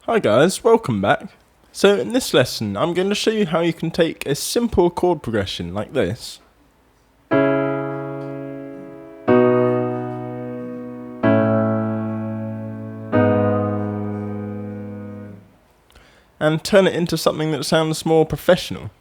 Hi guys, welcome back. So in this lesson I'm going to show you how you can take a simple chord progression like this and turn it into something that sounds more professional.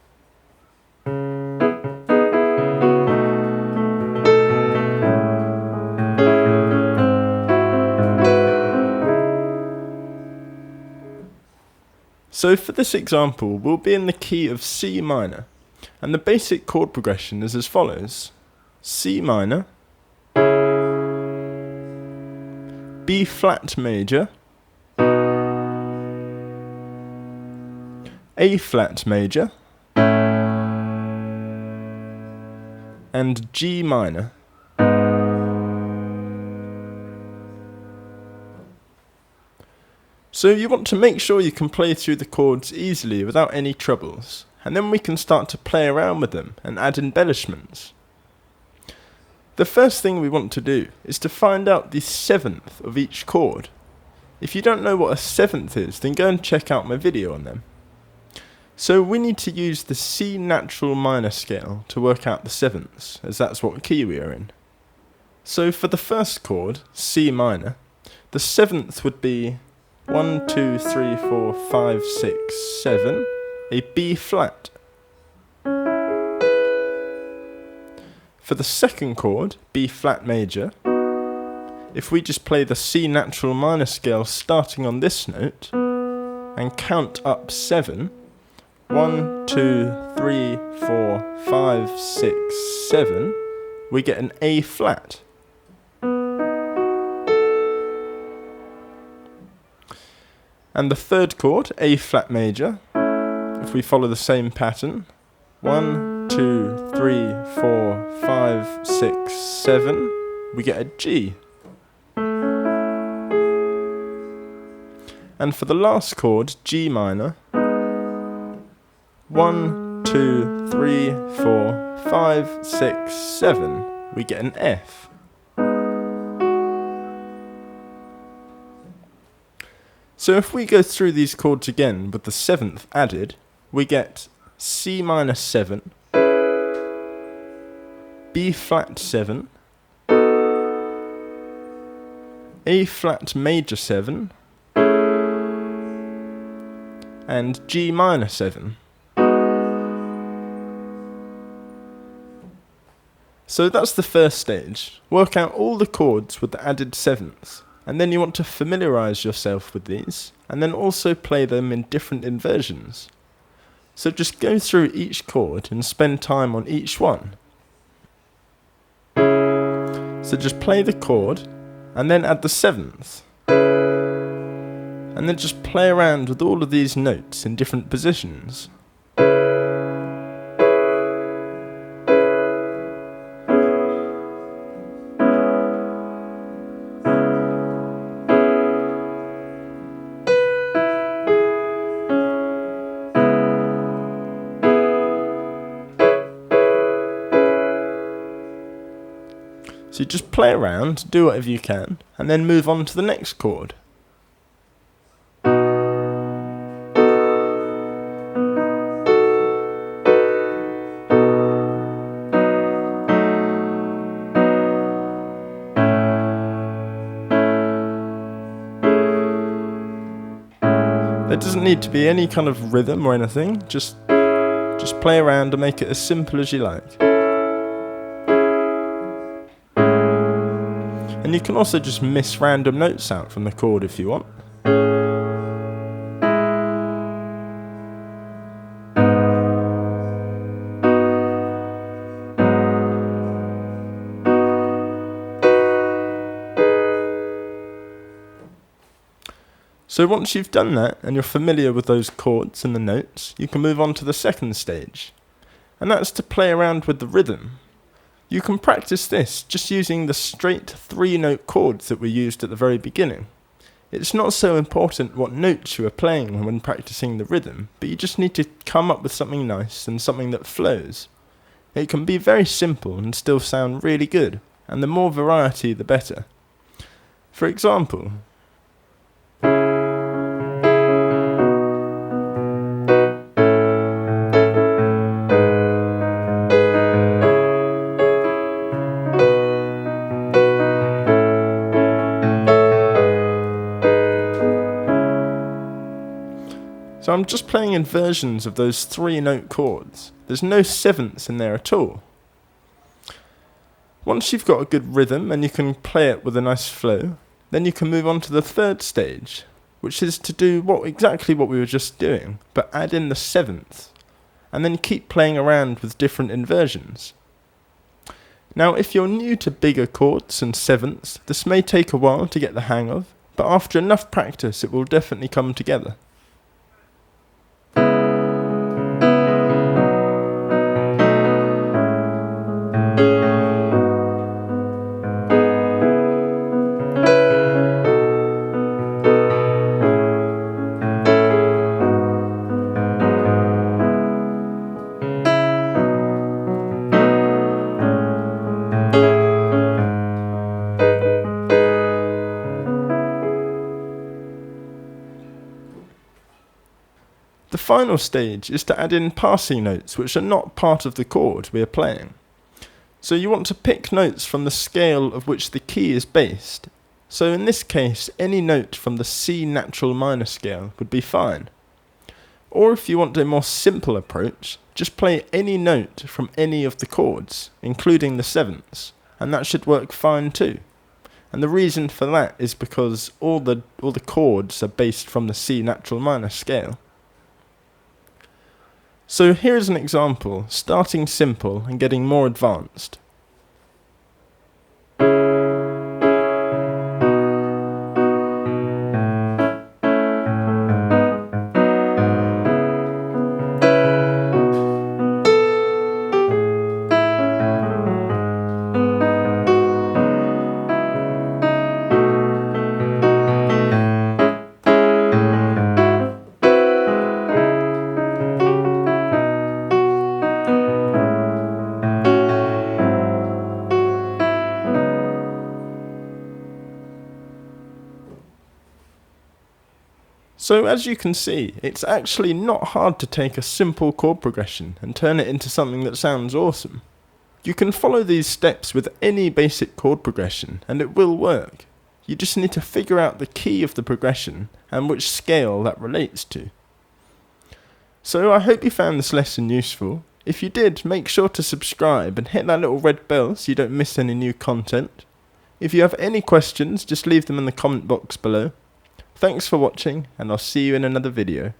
So for this example, we'll be in the key of C minor, and the basic chord progression is as follows: C minor, B flat major, A flat major, and G minor. So you want to make sure you can play through the chords easily without any troubles, and then we can start to play around with them and add embellishments. The first thing we want to do is to find out the seventh of each chord. If you don't know what a seventh is, then go and check out my video on them. So we need to use the C natural minor scale to work out the sevenths, as that's what key we are in. So for the first chord, C minor, the seventh would be 1, 2, 3, 4, 5, 6, 7, a B flat. For the second chord, B flat major, if we just play the C natural minor scale starting on this note and count up 7, 1, 2, 3, 4, 5, 6, 7, we get an A flat. And the third chord, A flat major, if we follow the same pattern, 1, 2, 3, 4, 5, 6, 7, we get a G. And for the last chord, G minor, 1, 2, 3, 4, 5, 6, 7, we get an F. So if we go through these chords again with the seventh added, we get C minor 7, B flat 7, A flat major 7, and G minor 7. So that's the first stage. Work out all the chords with the added sevenths. And then you want to familiarise yourself with these, and then also play them in different inversions. So just go through each chord and spend time on each one. So just play the chord, and then add the seventh. And then just play around with all of these notes in different positions. So you just play around, do whatever you can, and then move on to the next chord. There doesn't need to be any kind of rhythm or anything, just play around and make it as simple as you like. And you can also just miss random notes out from the chord if you want. So once you've done that and you're familiar with those chords and the notes, you can move on to the second stage. And that's to play around with the rhythm. You can practice this just using the straight 3-note chords that we used at the very beginning. It's not so important what notes you are playing when practicing the rhythm, but you just need to come up with something nice and something that flows. It can be very simple and still sound really good, and the more variety the better. For example, So I'm just playing inversions of those 3-note chords. There's no sevenths in there at all. Once you've got a good rhythm and you can play it with a nice flow, then you can move on to the third stage, which is to do exactly what we were just doing, but add in the seventh, and then keep playing around with different inversions. Now, if you're new to bigger chords and sevenths, this may take a while to get the hang of, but after enough practice it will definitely come together. The final stage is to add in passing notes which are not part of the chord we are playing. So you want to pick notes from the scale of which the key is based. So in this case, any note from the C natural minor scale would be fine. Or if you want a more simple approach, just play any note from any of the chords, including the sevenths, and that should work fine too. And the reason for that is because all the chords are based from the C natural minor scale. So here's an example, starting simple and getting more advanced. So as you can see, it's actually not hard to take a simple chord progression and turn it into something that sounds awesome. You can follow these steps with any basic chord progression and it will work. You just need to figure out the key of the progression and which scale that relates to. So I hope you found this lesson useful. If you did, make sure to subscribe and hit that little red bell so you don't miss any new content. If you have any questions, just leave them in the comment box below. Thanks for watching, and I'll see you in another video.